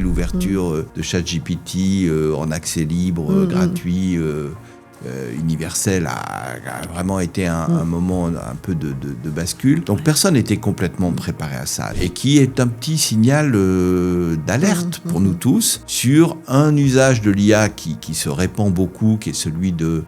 l'ouverture de ChatGPT en accès libre, gratuit, universel a vraiment été un moment un peu de bascule. Donc personne n'était complètement préparé à ça. Et qui est un petit signal d'alerte pour nous tous sur un usage de l'IA qui se répand beaucoup, qui est celui de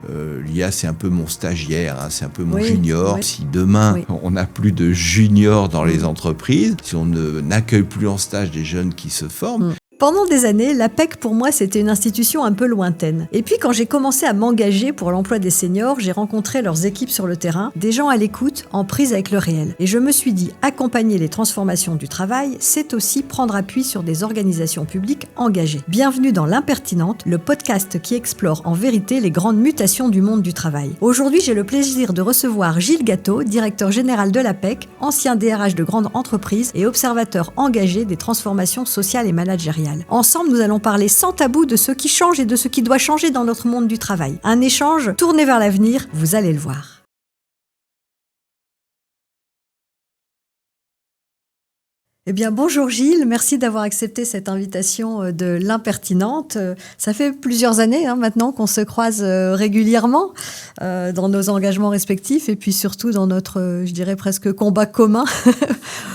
l'IA, c'est un peu mon stagiaire, hein, c'est un peu mon junior. Si demain on n'a plus de juniors dans les entreprises, si on n'accueille plus en stage des jeunes qui se forment, pendant des années, l'APEC, pour moi, c'était une institution un peu lointaine. Et puis, quand j'ai commencé à m'engager pour l'emploi des seniors, j'ai rencontré leurs équipes sur le terrain, des gens à l'écoute, en prise avec le réel. Et je me suis dit, accompagner les transformations du travail, c'est aussi prendre appui sur des organisations publiques engagées. Bienvenue dans L'Impertinente, le podcast qui explore en vérité les grandes mutations du monde du travail. Aujourd'hui, j'ai le plaisir de recevoir Gilles Gatto, directeur général de l'APEC, ancien DRH de grande entreprise et observateur engagé des transformations sociales et managériales. Ensemble, nous allons parler sans tabou de ce qui change et de ce qui doit changer dans notre monde du travail. Un échange tourné vers l'avenir, vous allez le voir. Eh bien, bonjour Gilles, merci d'avoir accepté cette invitation de L'Impertinente. Ça fait plusieurs années maintenant qu'on se croise régulièrement dans nos engagements respectifs et puis surtout dans notre, je dirais presque combat commun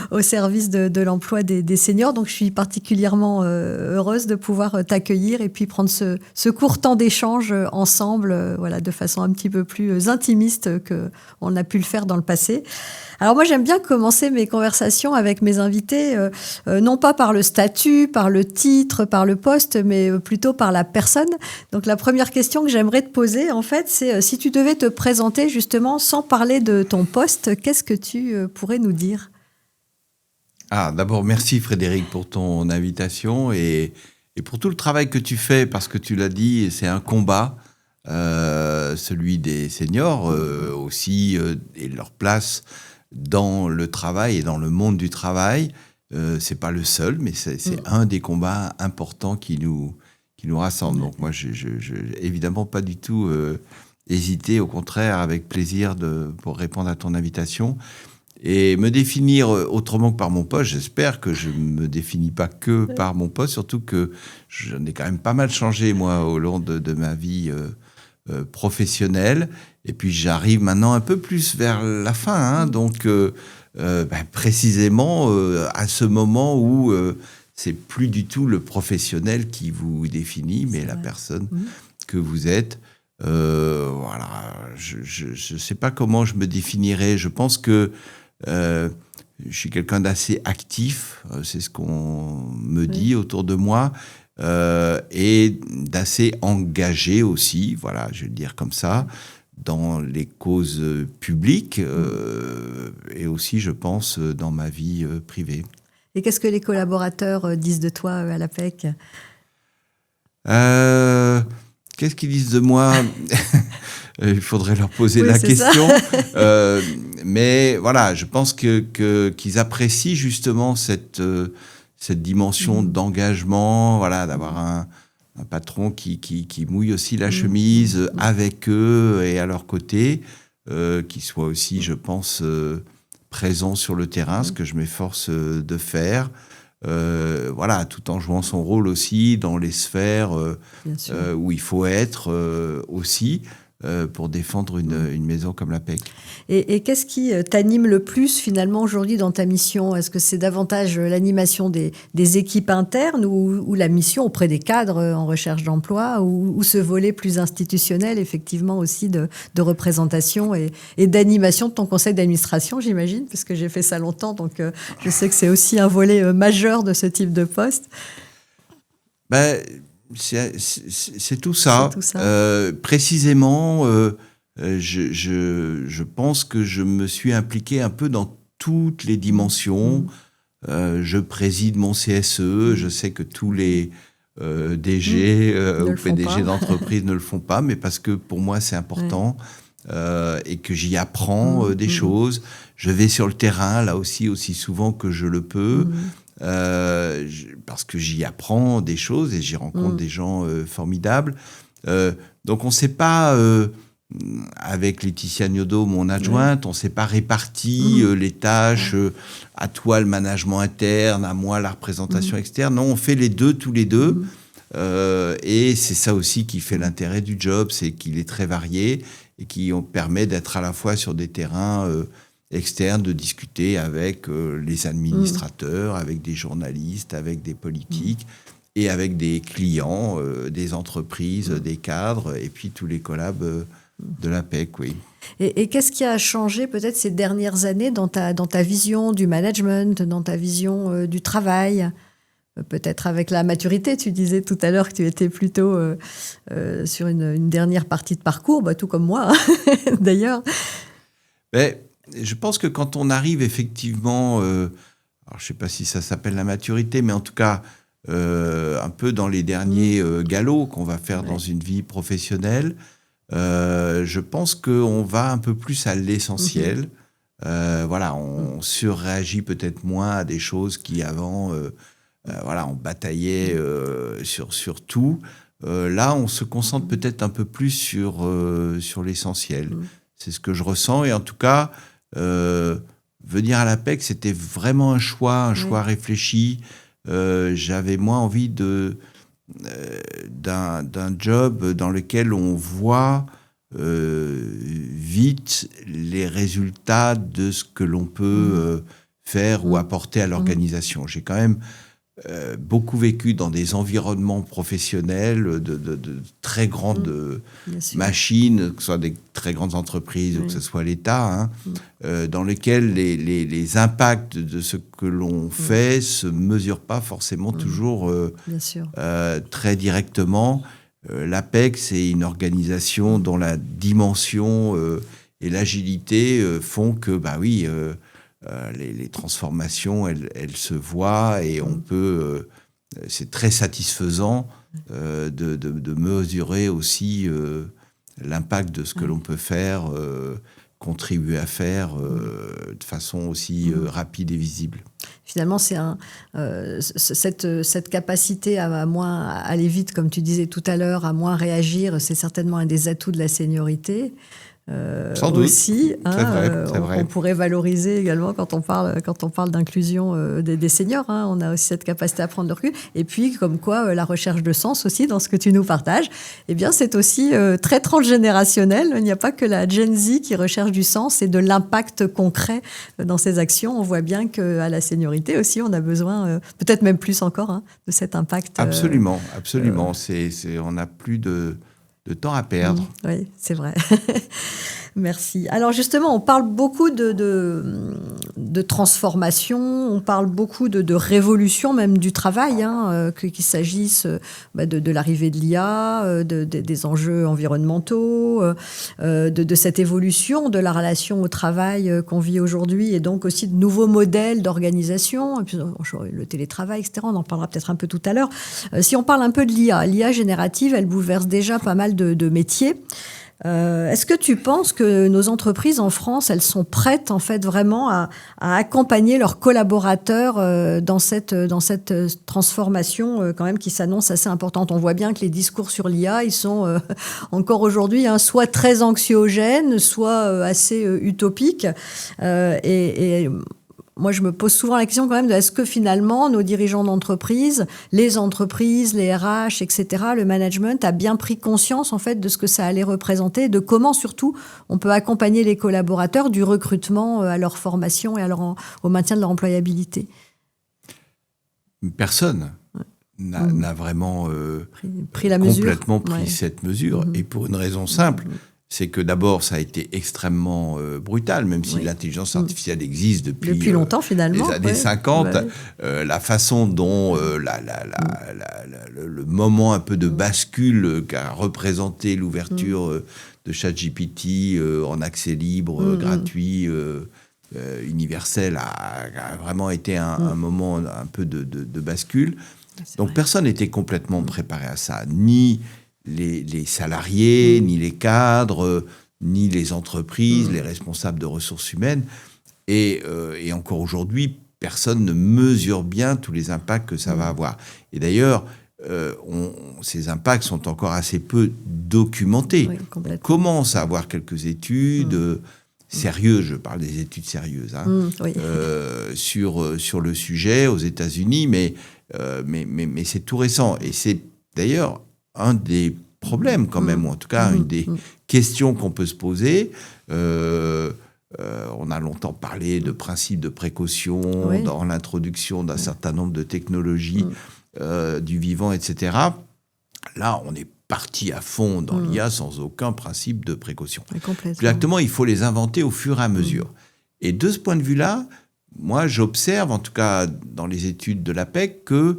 au service de l'emploi des seniors. Donc, je suis particulièrement heureuse de pouvoir t'accueillir et puis prendre ce court temps d'échange ensemble, de façon un petit peu plus intimiste qu'on a pu le faire dans le passé. Alors moi, j'aime bien commencer mes conversations avec mes invités, non pas par le statut, par le titre, par le poste, mais plutôt par la personne. Donc la première question que j'aimerais te poser, en fait, c'est si tu devais te présenter justement sans parler de ton poste, qu'est-ce que tu pourrais nous dire ? D'abord, merci Frédéric pour ton invitation et pour tout le travail que tu fais, parce que tu l'as dit, c'est un combat, celui des seniors aussi, et leur place dans le travail et dans le monde du travail. C'est pas le seul, mais c'est un des combats importants qui nous rassemble. Donc moi, je évidemment pas du tout hésité, au contraire, avec plaisir pour répondre à ton invitation. Et me définir autrement que par mon poste, j'espère que je ne me définis pas que par mon poste, surtout que j'en ai quand même pas mal changé, moi, au long de ma vie professionnelle. Et puis, j'arrive maintenant un peu plus vers la fin, donc précisément à ce moment où c'est plus du tout le professionnel qui vous définit, mais la personne que vous êtes. Je ne sais pas comment je me définirais. Je pense que je suis quelqu'un d'assez actif, c'est ce qu'on me dit autour de moi, et d'assez engagé aussi, je vais le dire comme ça, dans les causes publiques et aussi, je pense, dans ma vie privée. Et qu'est-ce que les collaborateurs disent de toi à l'APEC ? Qu'est-ce qu'ils disent de moi ? Il faudrait leur poser la question. Mais voilà, je pense qu'ils apprécient justement cette dimension d'engagement, d'avoir un patron qui mouille aussi la chemise avec eux et à leur côté, qui soit aussi, je pense, présent sur le terrain, ce que je m'efforce de faire. Tout en jouant son rôle aussi dans les sphères où il faut être aussi pour défendre une maison comme l'APEC. Et qu'est-ce qui t'anime le plus finalement aujourd'hui dans ta mission ? Est-ce que c'est davantage l'animation des équipes internes ou la mission auprès des cadres en recherche d'emploi ou ce volet plus institutionnel effectivement aussi de représentation et d'animation de ton conseil d'administration, j'imagine, parce que j'ai fait ça longtemps, donc je sais que c'est aussi un volet majeur de ce type de poste. C'est tout ça. Précisément, je pense que je me suis impliqué un peu dans toutes les dimensions. Je préside mon CSE. Je sais que tous les DG ou PDG d'entreprise ne le font pas, mais parce que pour moi, c'est important et que j'y apprends des choses. Je vais sur le terrain, là aussi souvent que je le peux. Parce que j'y apprends des choses et j'y rencontre des gens formidables. Donc on ne sait pas avec Laetitia Gnodot, mon adjointe, on ne s'est pas réparti les tâches, à toi le management interne, à moi la représentation externe. Non, on fait les deux, tous les deux. Et c'est ça aussi qui fait l'intérêt du job, c'est qu'il est très varié et qui permet d'être à la fois sur des terrains externes, de discuter avec les administrateurs, avec des journalistes, avec des politiques et avec des clients, des entreprises, des cadres et puis tous les collabs de l'APEC, oui. Et qu'est-ce qui a changé peut-être ces dernières années dans ta vision du management, dans ta vision du travail ? Peut-être avec la maturité, tu disais tout à l'heure que tu étais plutôt sur une dernière partie de parcours, tout comme moi, hein, d'ailleurs. Mais je pense que quand on arrive effectivement, alors je ne sais pas si ça s'appelle la maturité, mais en tout cas, un peu dans les derniers galops qu'on va faire dans une vie professionnelle, je pense qu'on va un peu plus à l'essentiel. Voilà, on surréagit peut-être moins à des choses qui avant... voilà, on bataillait sur tout. Là, on se concentre peut-être un peu plus sur l'essentiel. C'est ce que je ressens. Et en tout cas, venir à l'APEC, c'était vraiment un choix réfléchi. J'avais moins envie d'un job dans lequel on voit vite les résultats de ce que l'on peut faire ou apporter à l'organisation. J'ai quand même beaucoup vécu dans des environnements professionnels de très grandes machines, que ce soit des très grandes entreprises ou que ce soit l'État, dans lesquels les impacts de ce que l'on fait ne se mesurent pas forcément toujours très directement. L'APEC, c'est une organisation dont la dimension et l'agilité font que, les transformations, elles se voient et on peut... c'est très satisfaisant de mesurer aussi l'impact de ce que l'on peut faire, contribuer à faire de façon aussi rapide et visible. Finalement, c'est cette capacité à moins aller vite, comme tu disais tout à l'heure, à moins réagir, c'est certainement un des atouts de la seniorité. Sans doute. Aussi, c'est vrai. On pourrait valoriser également quand on parle d'inclusion des seniors. On a aussi cette capacité à prendre le recul. Et puis, comme quoi, la recherche de sens aussi, dans ce que tu nous partages, eh bien, c'est aussi très transgénérationnel. Il n'y a pas que la Gen Z qui recherche du sens et de l'impact concret dans ses actions. On voit bien qu'à la seniorité aussi, on a besoin, peut-être même plus encore, de cet impact. Absolument. On n'a plus de temps à perdre. Oui, c'est vrai. Merci. Alors justement, on parle beaucoup de transformation, on parle beaucoup de révolution même du travail, qu'il s'agisse de l'arrivée de l'IA, des enjeux environnementaux, de cette évolution de la relation au travail qu'on vit aujourd'hui et donc aussi de nouveaux modèles d'organisation, et puis, le télétravail, etc. On en parlera peut-être un peu tout à l'heure. Si on parle un peu de l'IA générative, elle bouleverse déjà pas mal de métiers. Est-ce que tu penses que nos entreprises en France, elles sont prêtes en fait vraiment à accompagner leurs collaborateurs dans cette transformation quand même qui s'annonce assez importante? On voit bien que les discours sur l'IA, ils sont encore aujourd'hui soit très anxiogènes, soit assez utopiques. Et moi, je me pose souvent la question quand même de est-ce que finalement, nos dirigeants d'entreprise, les RH, etc., le management a bien pris conscience en fait de ce que ça allait représenter, de comment surtout on peut accompagner les collaborateurs du recrutement à leur formation et au maintien de leur employabilité. Personne n'a vraiment pris la mesure. Complètement pris cette mesure, et pour une raison simple. C'est que d'abord, ça a été extrêmement brutal, même si l'intelligence artificielle existe depuis longtemps, finalement, les années 50. La façon dont le moment un peu de bascule qu'a représenté l'ouverture de ChatGPT en accès libre, gratuit, universel, a vraiment été un moment un peu de bascule. Donc personne n'était complètement préparé à ça, ni les salariés, ni les cadres, ni les entreprises, les responsables de ressources humaines. Et encore aujourd'hui, personne ne mesure bien tous les impacts que ça va avoir. Et d'ailleurs, ces impacts sont encore assez peu documentés. Oui, on commence à avoir quelques études sérieuses, je parle des études sérieuses, oui. sur le sujet aux États-Unis, mais c'est tout récent. Et c'est d'ailleurs un des problèmes quand même, ou en tout cas une des questions qu'on peut se poser. On a longtemps parlé de principe de précaution dans l'introduction d'un certain nombre de technologies du vivant, etc. Là, on est parti à fond dans l'IA sans aucun principe de précaution. Exactement, il faut les inventer au fur et à mesure. Et de ce point de vue-là, moi, j'observe, en tout cas dans les études de l'APEC, que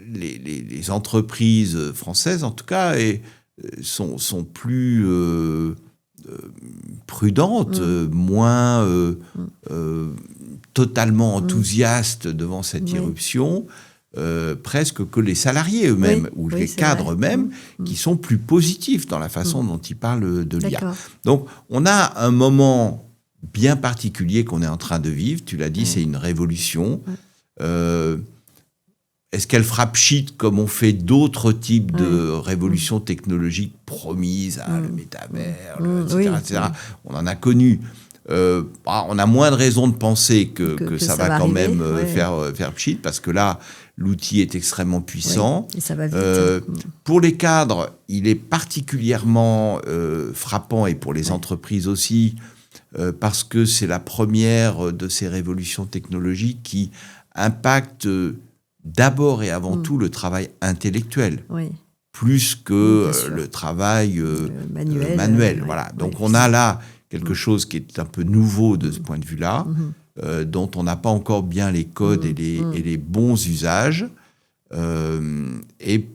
les entreprises françaises, en tout cas, sont plus prudentes, moins totalement enthousiastes devant cette irruption, presque que les salariés eux-mêmes ou les cadres eux-mêmes, qui sont plus positifs dans la façon dont ils parlent de l'IA. Donc, on a un moment bien particulier qu'on est en train de vivre. Tu l'as dit, c'est une révolution. Est-ce qu'elle fera pchit comme on fait d'autres types de révolutions technologiques promises, le métavers, etc. On en a connu. On a moins de raisons de penser que ça va quand même faire pchit, parce que là, l'outil est extrêmement puissant. Et ça va vite. Pour les cadres, il est particulièrement frappant, et pour les entreprises aussi, parce que c'est la première de ces révolutions technologiques qui impacte d'abord et avant tout le travail intellectuel, plus que le travail manuel. Voilà. Donc on a là quelque chose qui est un peu nouveau de ce point de vue-là, dont on n'a pas encore bien les codes et les bons usages, et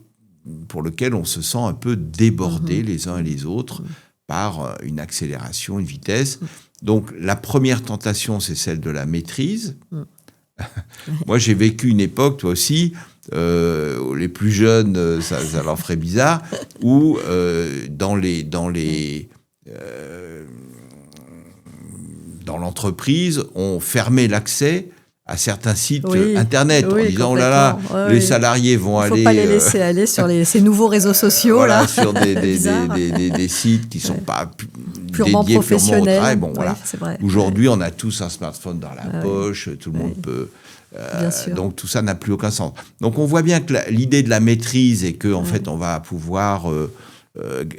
pour lequel on se sent un peu débordés les uns et les autres par une accélération, une vitesse. Donc la première tentation, c'est celle de la maîtrise. Moi, j'ai vécu une époque, toi aussi, les plus jeunes, ça leur ferait bizarre, où dans l'entreprise, on fermait l'accès à certains sites Internet en disant « Oh là là, les salariés vont aller… » Il ne faut pas les laisser aller sur ces nouveaux réseaux sociaux. Voilà, sur des sites qui ne sont pas purement dédiés professionnels. Purement au travail. Bon, voilà. C'est vrai. Aujourd'hui, on a tous un smartphone dans la poche, tout le monde peut… donc tout ça n'a plus aucun sens. Donc on voit bien que l'idée de la maîtrise et qu'en fait on va pouvoir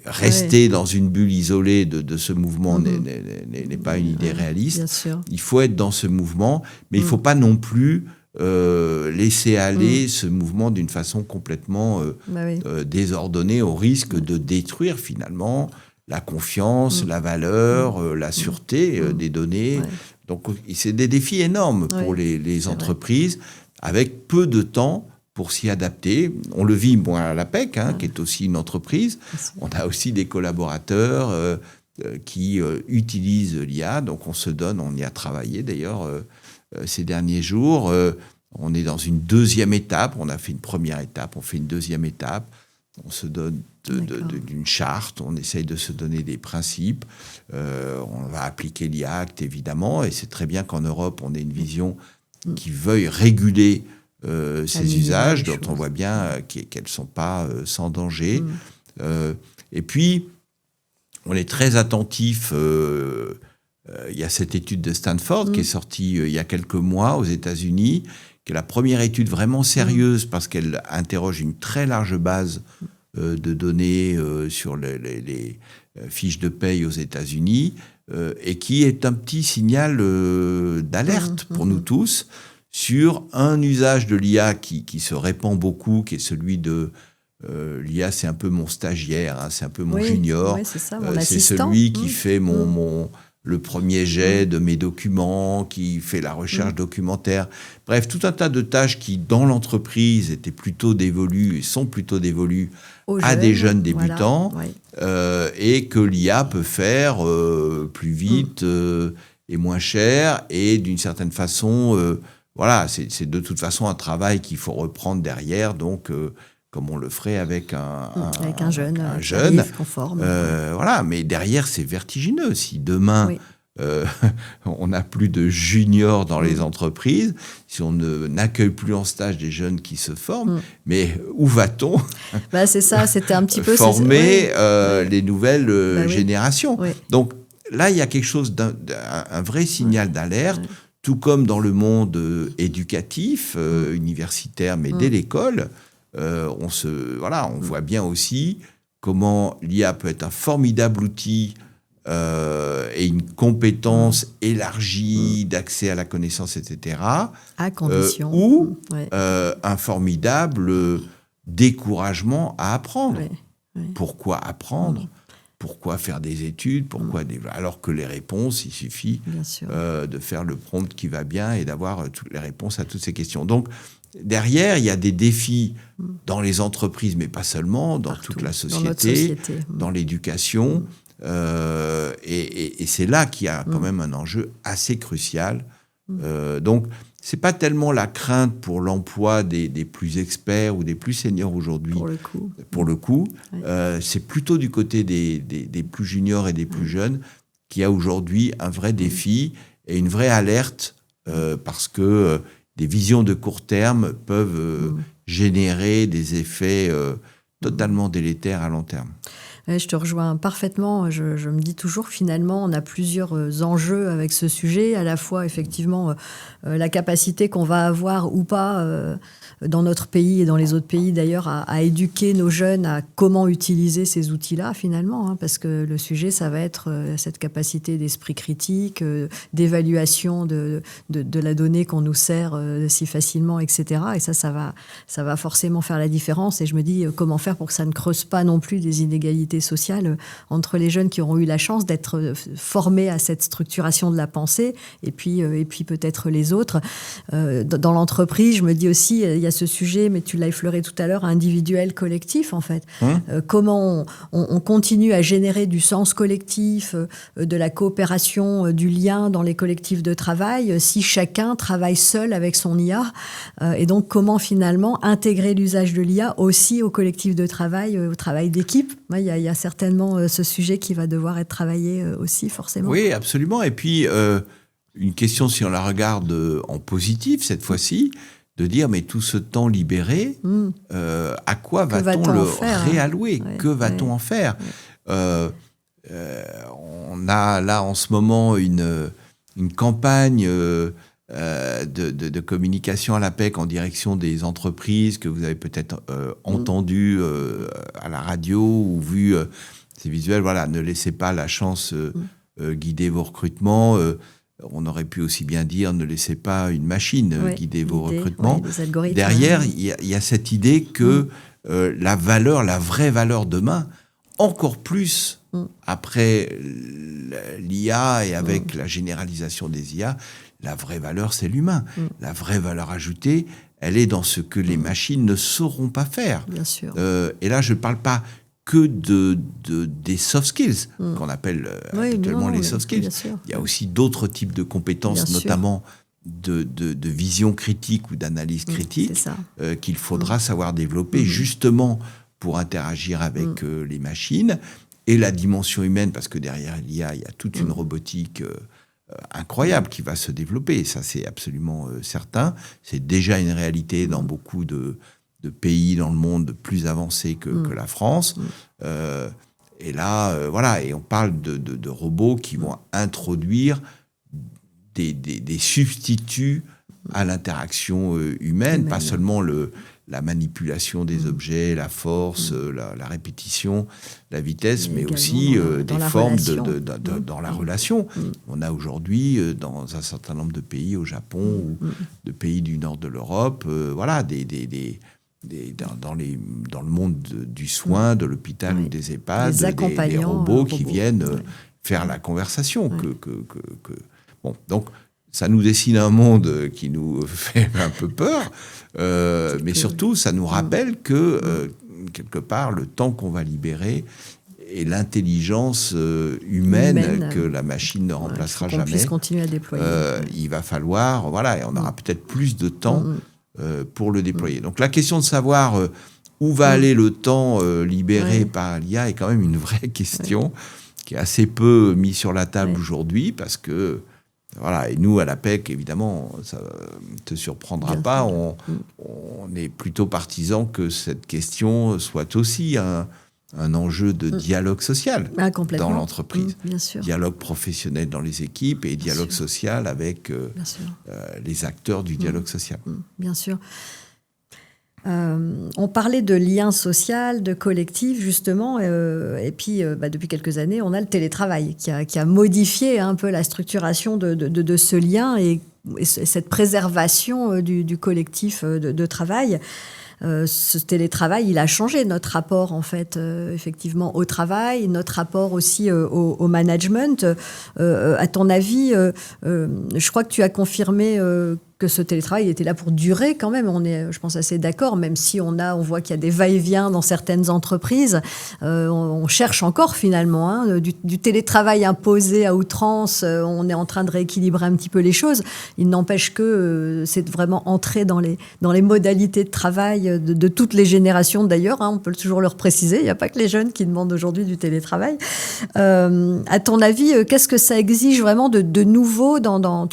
rester dans une bulle isolée de ce mouvement n'est pas une idée réaliste. Bien sûr. Il faut être dans ce mouvement, mais il ne faut pas non plus laisser aller ce mouvement d'une façon complètement désordonnée, au risque de détruire finalement la confiance, la valeur, la sûreté des données. Donc, c'est des défis énormes pour les entreprises, avec peu de temps pour s'y adapter. On le vit, à l'APEC, qui est aussi une entreprise. On a aussi des collaborateurs qui utilisent l'IA. Donc, on y a travaillé d'ailleurs ces derniers jours. On est dans une deuxième étape. On a fait une première étape, on fait une deuxième étape. On se donne d'une charte, on essaye de se donner des principes. On va appliquer l'IA, évidemment, et c'est très bien qu'en Europe, on ait une vision qui veuille réguler ces usages, dont on voit bien qu'elles ne sont pas sans danger. Et puis, on est très attentif. Il y a cette étude de Stanford qui est sortie il y a quelques mois aux États-Unis, qui est la première étude vraiment sérieuse parce qu'elle interroge une très large base de données sur les fiches de paye aux États-Unis et qui est un petit signal d'alerte pour nous tous sur un usage de l'IA qui se répand beaucoup, qui est celui de l'IA, c'est un peu mon stagiaire, c'est un peu mon junior, c'est ça, c'est celui qui fait le premier jet de mes documents, qui fait la recherche documentaire. Bref, tout un tas de tâches qui, dans l'entreprise, étaient plutôt dévolues et sont plutôt dévolues à des jeunes débutants, et que l'IA peut faire plus vite et moins cher, et d'une certaine façon, c'est de toute façon un travail qu'il faut reprendre derrière, donc comme on le ferait avec un jeune. Conforme. Mais derrière, c'est vertigineux. Si demain, euh, on n'a plus de juniors dans les entreprises, si on n'accueille plus en stage des jeunes qui se forment, mais où va-t-on C'est ça, c'était un petit peu... former les nouvelles générations. Oui. Donc là, il y a quelque chose un vrai signal d'alerte, tout comme dans le monde éducatif, universitaire, mais dès l'école, on voit bien aussi comment l'IA peut être un formidable outil et une compétence élargie d'accès à la connaissance, etc. À condition. Ou un formidable découragement à apprendre. Pourquoi apprendre ? Pourquoi faire des études ? Alors que les réponses, il suffit de faire le prompt qui va bien et d'avoir toutes les réponses à toutes ces questions. Donc, derrière, il y a des défis dans les entreprises, mais pas seulement, dans toute la société, dans l'éducation. Et c'est là qu'il y a quand même un enjeu assez crucial. Donc, c'est pas tellement la crainte pour l'emploi des plus experts ou des plus seniors aujourd'hui. Pour le coup. C'est plutôt du côté des plus juniors et des plus jeunes qu'il y a aujourd'hui un vrai défi et une vraie alerte parce que des visions de court terme peuvent générer des effets totalement délétères à long terme. Je te rejoins parfaitement. Je me dis toujours, finalement, on a plusieurs enjeux avec ce sujet. À la fois, effectivement, la capacité qu'on va avoir ou pas dans notre pays et dans les autres pays, d'ailleurs, à éduquer nos jeunes à comment utiliser ces outils-là, finalement. Parce que le sujet, ça va être cette capacité d'esprit critique, d'évaluation de la donnée qu'on nous sert si facilement, etc. Et ça va forcément faire la différence. Et je me dis, comment faire pour que ça ne creuse pas non plus des inégalités sociales entre les jeunes qui auront eu la chance d'être formés à cette structuration de la pensée et puis peut-être les autres. Dans l'entreprise, je me dis aussi, il y a ce sujet, mais tu l'as effleuré tout à l'heure, individuel, collectif, en fait. Comment on continue à générer du sens collectif, de la coopération, du lien dans les collectifs de travail, si chacun travaille seul avec son IA. Et donc, comment finalement intégrer l'usage de l'IA aussi au collectif de travail, au travail d'équipe. Il y a certainement ce sujet qui va devoir être travaillé aussi, forcément. Oui, absolument. Et puis, une question, si on la regarde en positif, cette fois-ci, de dire, mais tout ce temps libéré, à quoi va-t-on le réallouer ? Que va-t-on en faire ? On a là, en ce moment, une campagne de communication à l'APEC en direction des entreprises que vous avez peut-être entendu à la radio ou vu ces visuels. Voilà, ne laissez pas la chance guider vos recrutements. On aurait pu aussi bien dire ne laissez pas une machine guider vos recrutements. Derrière, il y a cette idée que la vraie valeur demain, encore plus après l'IA et avec la généralisation des IA, la vraie valeur, c'est l'humain. La vraie valeur ajoutée, elle est dans ce que les machines ne sauront pas faire. Bien sûr. Et là, je ne parle pas que des soft skills, qu'on appelle habituellement les soft skills. Il y a aussi d'autres types de compétences, notamment de vision critique ou d'analyse critique, qu'il faudra savoir développer justement pour interagir avec les machines. Et la dimension humaine, parce que derrière l'IA, il y a toute une robotique incroyable qui va se développer. Et ça, c'est absolument certain. C'est déjà une réalité dans beaucoup de pays dans le monde plus avancés que la France. Et là, voilà, et on parle de robots qui vont introduire des substituts à l'interaction humaine, pas seulement la manipulation des objets, la force, la répétition, la vitesse, mais aussi des formes dans la relation. On a aujourd'hui, dans un certain nombre de pays, au Japon ou de pays du nord de l'Europe, voilà, dans le monde du soin, de l'hôpital ou des EHPAD, des robots qui viennent faire la conversation. Bon, donc, ça nous dessine un monde qui nous fait un peu peur, mais surtout, ça nous rappelle que, quelque part, le temps qu'on va libérer et l'intelligence humaine que la machine ne remplacera jamais, puisse continuer à déployer. Il va falloir, voilà, et on aura peut-être plus de temps pour le déployer. Donc la question de savoir où va aller le temps libéré par l'IA est quand même une vraie question. qui est assez peu mis sur la table Ouais. aujourd'hui, parce que, voilà, et nous, à l'APEC, évidemment, ça ne te surprendra Bien pas, sûr. on est plutôt partisans que cette question soit aussi un enjeu de dialogue social Ah, complètement. dans l'entreprise. Bien sûr. Dialogue professionnel dans les équipes et dialogue sûr. social avec Bien sûr. les acteurs du dialogue social. Bien sûr. On parlait de lien social, de collectif, justement, et puis depuis quelques années, on a le télétravail qui a modifié un peu la structuration de ce lien et cette préservation du collectif de travail. Ce télétravail, il a changé notre rapport, en fait, effectivement, au travail, notre rapport aussi au management. À ton avis, je crois que tu as confirmé que ce télétravail était là pour durer quand même. On est, je pense, assez d'accord, même si on voit qu'il y a des va-et-vient dans certaines entreprises. On cherche encore finalement du télétravail imposé à outrance. On est en train de rééquilibrer un petit peu les choses. Il n'empêche que c'est vraiment entrer dans les modalités de travail de toutes les générations d'ailleurs. On peut toujours leur préciser. Il n'y a pas que les jeunes qui demandent aujourd'hui du télétravail. À ton avis, qu'est-ce que ça exige vraiment de nouveau dans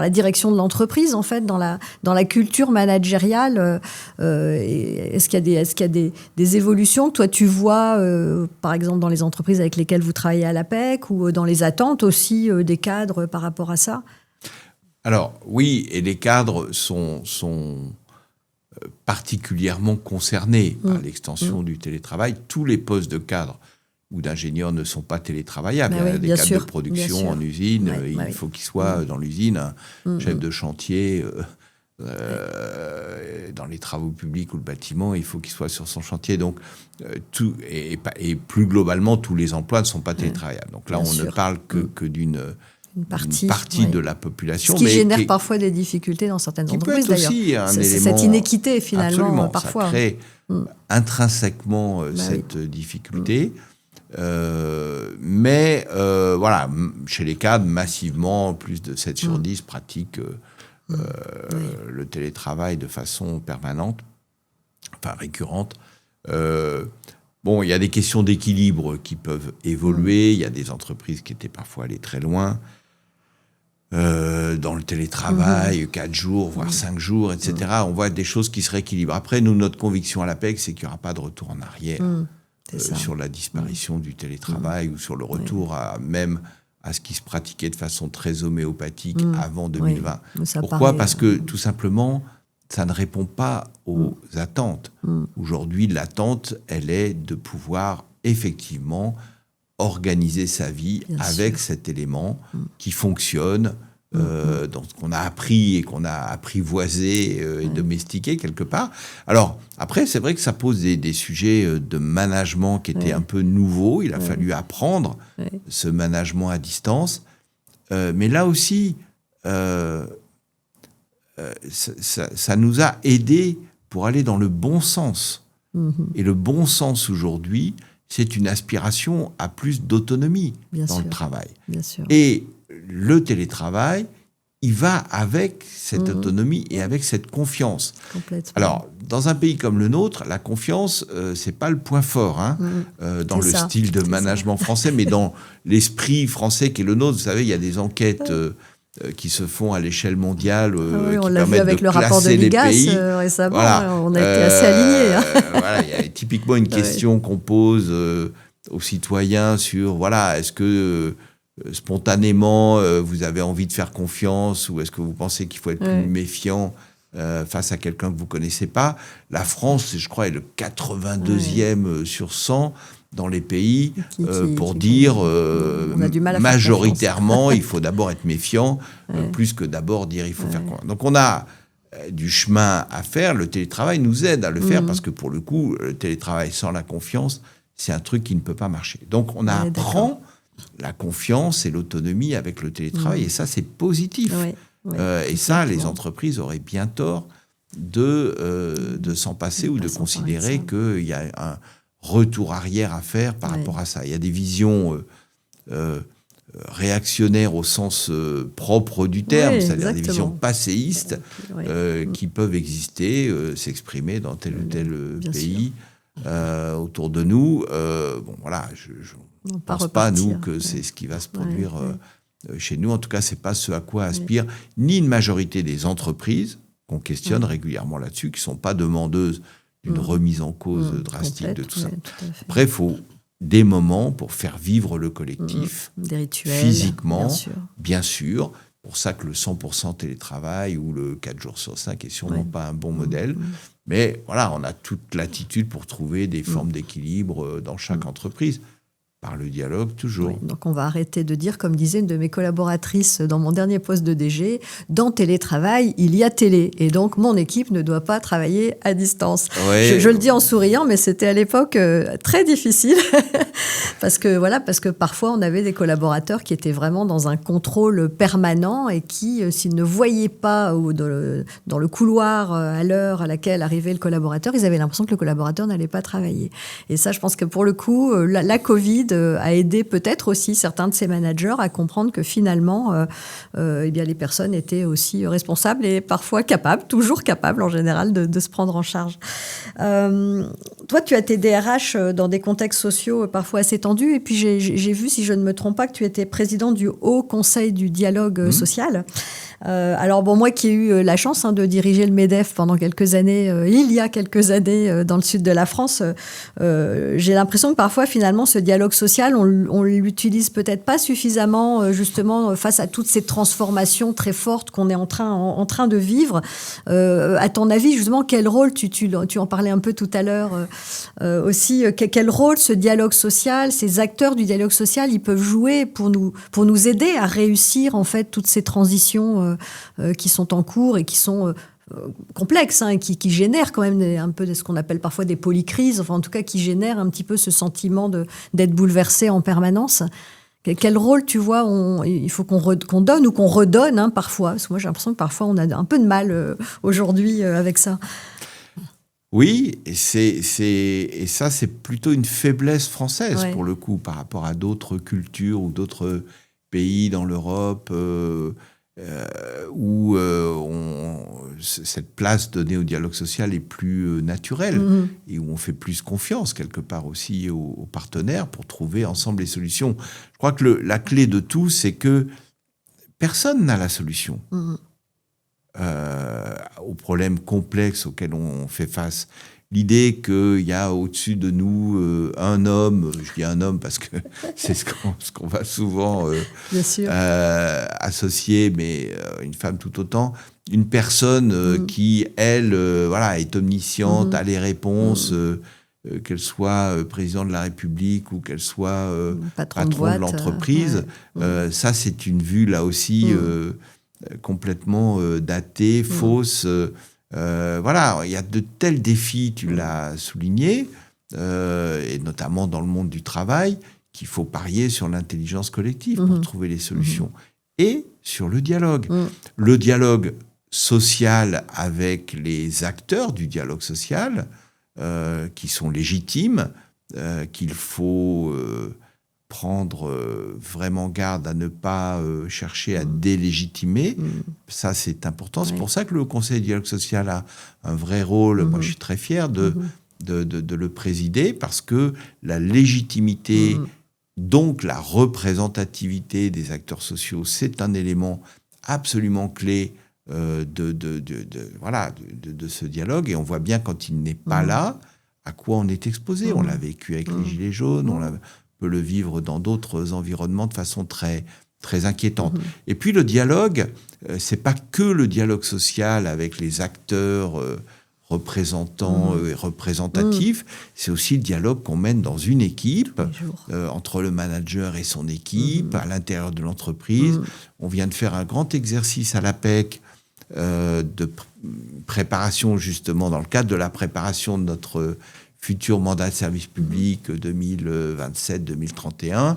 la direction de l'entreprise, en fait, dans la culture managériale? Est-ce qu'il y a des évolutions que toi tu vois, par exemple dans les entreprises avec lesquelles vous travaillez à l'APEC, ou dans les attentes aussi des cadres par rapport à ça? Alors oui, et les cadres sont particulièrement concernés par l'extension du télétravail. Tous les postes de cadres ou d'ingénieurs ne sont pas télétravaillables. Ah Il y a oui, des bien cadres sûr, de production en usine, il faut qu'il soit dans l'usine, un chef de chantier, dans les travaux publics ou le bâtiment, il faut qu'il soit sur son chantier. Donc, et plus globalement, tous les emplois ne sont pas télétravaillables. Donc là, Bien on ne sûr. parle que d'une partie ouais. de la population. Ce qui génère qui parfois des difficultés dans certaines peut entreprises, être d'ailleurs. aussi un C'est élément... cette inéquité, finalement, Absolument, parfois. ça crée intrinsèquement cette difficulté. Mais voilà, chez les cadres, massivement, plus de 7 sur 10 pratiquent le télétravail de façon permanente, enfin récurrente. Bon, il y a des questions d'équilibre qui peuvent évoluer. Il y a des entreprises qui étaient parfois allées très loin dans le télétravail, 4 jours, voire 5 jours, etc. On voit des choses qui se rééquilibrent. Après, nous, notre conviction à l'APEC, c'est qu'il n'y aura pas de retour en arrière sur la disparition du télétravail ou sur le retour même à ce qui se pratiquait de façon très homéopathique avant 2020. Oui, Pourquoi ? Parce que, tout simplement, ça ne répond pas aux attentes. Aujourd'hui, l'attente, elle est de pouvoir effectivement organiser sa vie avec cet élément qui fonctionne, qu'on a appris et qu'on a apprivoisé et domestiqué quelque part. Alors, après, c'est vrai que ça pose des sujets de management qui étaient un peu nouveaux. Il a fallu apprendre ce management à distance. Mais là aussi, ça nous a aidés pour aller dans le bon sens. Et le bon sens aujourd'hui, c'est une aspiration à plus d'autonomie dans le travail. Bien sûr. Et le télétravail, il va avec cette autonomie et avec cette confiance. Complètement. Alors, dans un pays comme le nôtre, la confiance, c'est pas le point fort dans le style de management français, mais dans l'esprit français qui est le nôtre. Vous savez, il y a des enquêtes qui se font à l'échelle mondiale, on qui l'a vu permettent avec de le rapport de classer les l'IGAS pays. récemment. Voilà. On a été assez alignés. Voilà, il y a typiquement une question qu'on pose aux citoyens sur, voilà, est-ce que spontanément vous avez envie de faire confiance, ou est-ce que vous pensez qu'il faut être plus méfiant face à quelqu'un que vous connaissez pas? La France, je crois, est le 82e sur 100 dans les pays pour dire on a du mal à majoritairement il faut d'abord être méfiant plus que d'abord dire il faut faire confiance. Donc on a du chemin à faire. Le télétravail nous aide à le faire parce que pour le coup, le télétravail sans la confiance, c'est un truc qui ne peut pas marcher. Donc on apprend la confiance et l'autonomie avec le télétravail et ça c'est positif. Et ça, les entreprises auraient bien tort de s'en passer ou de considérer qu'il y a un retour arrière à faire par rapport à ça. Il y a des visions réactionnaires au sens propre du terme, c'est-à-dire des visions passéistes qui peuvent exister, s'exprimer dans tel ou tel pays, autour de nous. Bon, voilà, je ne pense pas, nous, que c'est ce qui va se produire chez nous. En tout cas, ce n'est pas ce à quoi aspire ni une majorité des entreprises qu'on questionne régulièrement là-dessus, qui ne sont pas demandeuses d'une remise en cause drastique de tout ça. Après, il faut des moments pour faire vivre le collectif, des rituels, physiquement, bien sûr. Pour ça que le 100% télétravail ou le 4 jours sur 5 est sûrement pas un bon modèle. Mais voilà, on a toute l'attitude pour trouver des formes d'équilibre dans chaque entreprise. Par le dialogue, toujours. Oui, donc on va arrêter de dire, comme disait une de mes collaboratrices dans mon dernier poste de DG, dans télétravail, il y a télé. Et donc, mon équipe ne doit pas travailler à distance. Ouais. Je le dis en souriant, mais c'était à l'époque très difficile. parce que parfois, on avait des collaborateurs qui étaient vraiment dans un contrôle permanent et qui, s'ils ne voyaient pas dans le couloir à l'heure à laquelle arrivait le collaborateur, ils avaient l'impression que le collaborateur n'allait pas travailler. Et ça, je pense que pour le coup, la Covid a aidé peut-être aussi certains de ces managers à comprendre que finalement, eh bien, les personnes étaient aussi responsables et parfois capables, toujours capables en général, de se prendre en charge. Toi, tu as été DRH dans des contextes sociaux parfois assez tendus et puis j'ai vu, si je ne me trompe pas, que tu étais président du Haut Conseil du dialogue social. Alors bon, moi qui ai eu la chance de diriger le MEDEF pendant quelques années, il y a quelques années dans le sud de la France, j'ai l'impression que parfois finalement ce dialogue social, on l'utilise peut-être pas suffisamment justement face à toutes ces transformations très fortes qu'on est en train de vivre. À ton avis, justement, quel rôle, tu en parlais un peu tout à l'heure aussi, quel rôle ce dialogue social, ces acteurs du dialogue social, ils peuvent jouer pour nous aider à réussir en fait toutes ces transitions qui sont en cours et qui sont complexes, et qui génèrent quand même un peu de ce qu'on appelle parfois des polycrises, enfin en tout cas qui génèrent un petit peu ce sentiment d'être bouleversé en permanence. Quel rôle, tu vois, il faut qu'on donne ou qu'on redonne parfois? Parce que moi j'ai l'impression que parfois on a un peu de mal aujourd'hui avec ça. Oui, et ça, c'est plutôt une faiblesse française, pour le coup, par rapport à d'autres cultures ou d'autres pays dans l'Europe où cette place donnée au dialogue social est plus naturelle et où on fait plus confiance, quelque part aussi, aux partenaires pour trouver ensemble les solutions. Je crois que la clé de tout, c'est que personne n'a la solution. Aux problèmes complexes auxquels on fait face. L'idée qu'il y a au-dessus de nous un homme, je dis un homme parce que c'est ce qu'on va souvent associer, mais une femme tout autant, une personne qui, elle, est omnisciente, a les réponses, qu'elle soit président de la République ou qu'elle soit patron de l'entreprise. Ça, c'est une vue, là aussi, complètement datée, fausse. Il y a de tels défis, tu l'as souligné, et notamment dans le monde du travail, qu'il faut parier sur l'intelligence collective pour trouver les solutions. Et sur le dialogue. Le dialogue social avec les acteurs du dialogue social, qui sont légitimes, qu'il faut prendre vraiment garde à ne pas chercher à délégitimer. Ça, c'est important. C'est pour ça que le Conseil du dialogue social a un vrai rôle. Moi, je suis très fier de le présider, parce que la légitimité, donc la représentativité des acteurs sociaux, c'est un élément absolument clé de ce dialogue. Et on voit bien, quand il n'est pas là, à quoi on est exposé. On l'a vécu avec les Gilets jaunes, on peut le vivre dans d'autres environnements de façon très, très inquiétante. Et puis le dialogue, c'est pas que le dialogue social avec les acteurs représentants et représentatifs, c'est aussi le dialogue qu'on mène dans une équipe, entre le manager et son équipe, à l'intérieur de l'entreprise. On vient de faire un grand exercice à l'APEC de préparation, justement, dans le cadre de la préparation de notre futur mandat de service public 2027-2031,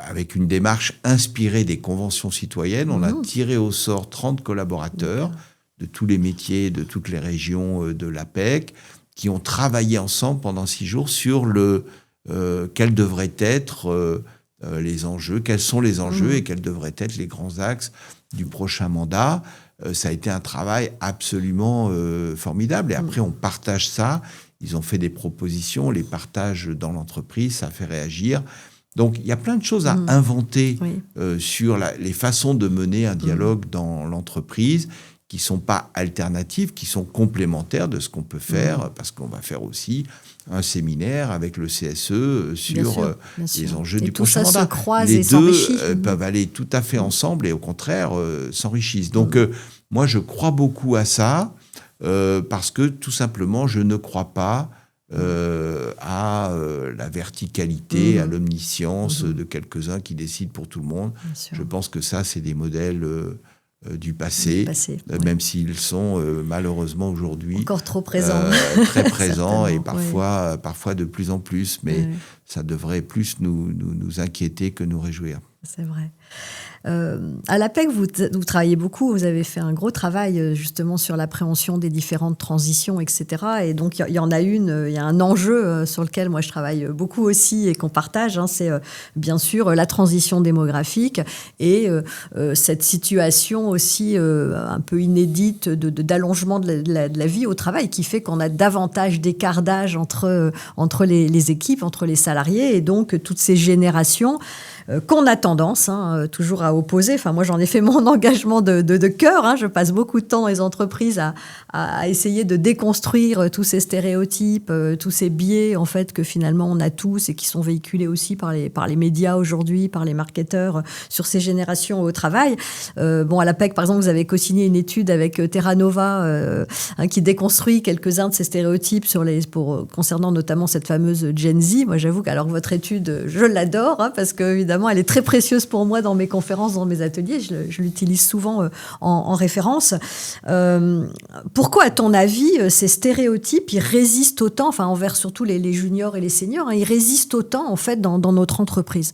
avec une démarche inspirée des conventions citoyennes. On a tiré au sort 30 collaborateurs de tous les métiers, de toutes les régions de l'APEC, qui ont travaillé ensemble pendant 6 jours sur quels devraient être les enjeux, quels sont les enjeux et quels devraient être les grands axes du prochain mandat. ça a été un travail absolument formidable. Et après, on partage ça. Ils ont fait des propositions, on les partage dans l'entreprise, ça fait réagir. Donc, il y a plein de choses à inventer sur les façons de mener un dialogue dans l'entreprise qui ne sont pas alternatives, qui sont complémentaires de ce qu'on peut faire, parce qu'on va faire aussi un séminaire avec le CSE sur les enjeux du prochain mandat. Et tout ça se croise les et s'enrichit. deux peuvent aller tout à fait ensemble et au contraire s'enrichissent. Donc, moi, je crois beaucoup à ça parce que tout simplement, je ne crois pas à la verticalité, à l'omniscience de quelques-uns qui décident pour tout le monde. Je pense que ça, c'est des modèles du passé, même s'ils sont malheureusement aujourd'hui encore trop présents, très présents et parfois de plus en plus, mais ça devrait plus nous inquiéter que nous réjouir. C'est vrai. À l'APEC, vous travaillez beaucoup, vous avez fait un gros travail justement sur l'appréhension des différentes transitions, etc. Et donc, il y en a il y a un enjeu sur lequel moi je travaille beaucoup aussi et qu'on partage, c'est bien sûr la transition démographique et cette situation aussi un peu inédite d'allongement de la vie au travail qui fait qu'on a davantage d'écart d'âge entre les équipes, entre les salariés et donc toutes ces générations qu'on a tendance toujours à opposer. Enfin, moi, j'en ai fait mon engagement de cœur. Je passe beaucoup de temps dans les entreprises à essayer de déconstruire tous ces stéréotypes, tous ces biais en fait que finalement on a tous et qui sont véhiculés aussi par les médias aujourd'hui, par les marketeurs sur ces générations au travail. À l'APEC, par exemple, vous avez co-signé une étude avec Terra Nova qui déconstruit quelques-uns de ces stéréotypes concernant notamment cette fameuse Gen Z. Moi, j'avoue que votre étude, je l'adore parce que évidemment, elle est très précieuse pour moi dans mes conférences, dans mes ateliers. Je l'utilise souvent en référence. Pourquoi, à ton avis, ces stéréotypes, ils résistent autant, envers surtout les juniors et les seniors, ils résistent autant, en fait, dans notre entreprise ?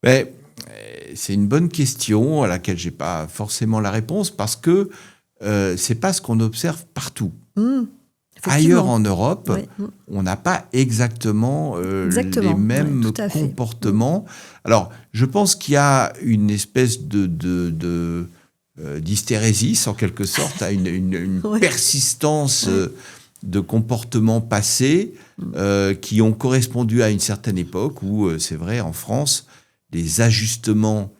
C'est une bonne question à laquelle je n'ai pas forcément la réponse parce que ce n'est pas ce qu'on observe partout. Ailleurs en Europe, on n'a pas exactement les mêmes comportements. Alors, je pense qu'il y a une espèce d'hystérésis, en quelque sorte, à une persistance de comportements passés qui ont correspondu à une certaine époque où, c'est vrai, en France, les ajustements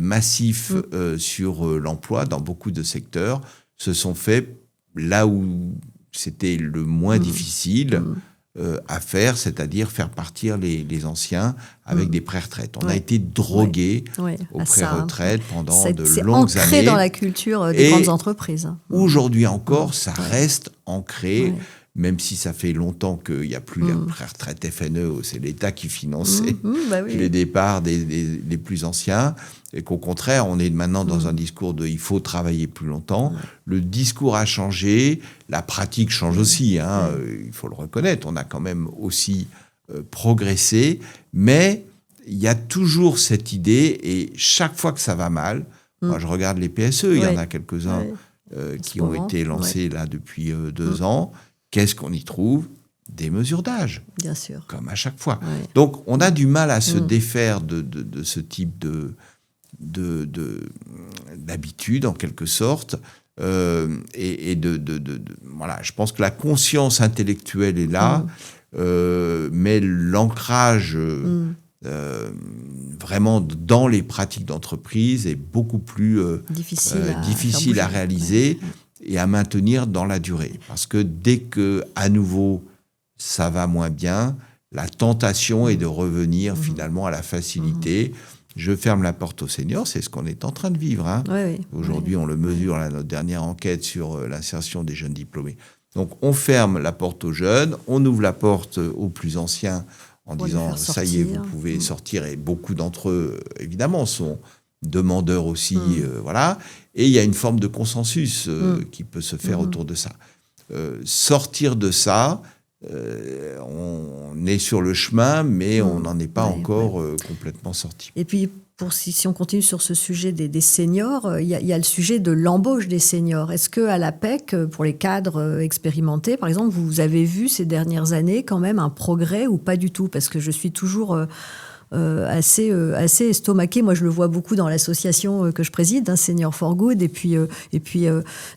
massifs sur l'emploi dans beaucoup de secteurs se sont faits là où c'était le moins difficile à faire, c'est-à-dire faire partir les anciens avec des pré-retraites. On a été drogués aux pré-retraites pendant de longues années. C'est ancré dans la culture des grandes entreprises. Aujourd'hui encore, ça reste ancré, même si ça fait longtemps qu'il n'y a plus la pré-retraite FNE, c'est l'État qui finançait les départs des plus anciens, et qu'au contraire, on est maintenant dans un discours de « il faut travailler plus longtemps ». Le discours a changé, la pratique change aussi, il faut le reconnaître, on a quand même aussi progressé, mais il y a toujours cette idée, et chaque fois que ça va mal, moi je regarde les PSE, il y en a quelques-uns qui ont été lancés là depuis 2 ans. Qu'est-ce qu'on y trouve ? Des mesures d'âge. Bien sûr. Comme à chaque fois. Donc, on a du mal à se défaire de ce type d'habitude, en quelque sorte. Voilà, je pense que la conscience intellectuelle est là, mais l'ancrage vraiment dans les pratiques d'entreprise est beaucoup plus difficile à réaliser. Et à maintenir dans la durée. Parce que dès que, à nouveau, ça va moins bien, la tentation est de revenir finalement à la facilité. Je ferme la porte aux seniors, c'est ce qu'on est en train de vivre. Aujourd'hui, on le mesure, notre dernière enquête sur l'insertion des jeunes diplômés. Donc, on ferme la porte aux jeunes, on ouvre la porte aux plus anciens en disant « ça y est, vous pouvez sortir ». Et beaucoup d'entre eux, évidemment, sont demandeurs aussi, voilà. Et il y a une forme de consensus qui peut se faire autour de ça. Sortir de ça, on est sur le chemin, mais on n'en est pas encore complètement sorti. Et puis, si on continue sur ce sujet des seniors, il y a le sujet de l'embauche des seniors. Est-ce qu'à l'APEC, pour les cadres expérimentés, par exemple, vous avez vu ces dernières années quand même un progrès ou pas du tout ? Parce que je suis toujours assez estomaqué. Moi, je le vois beaucoup dans l'association que je préside, Senior for Good, et puis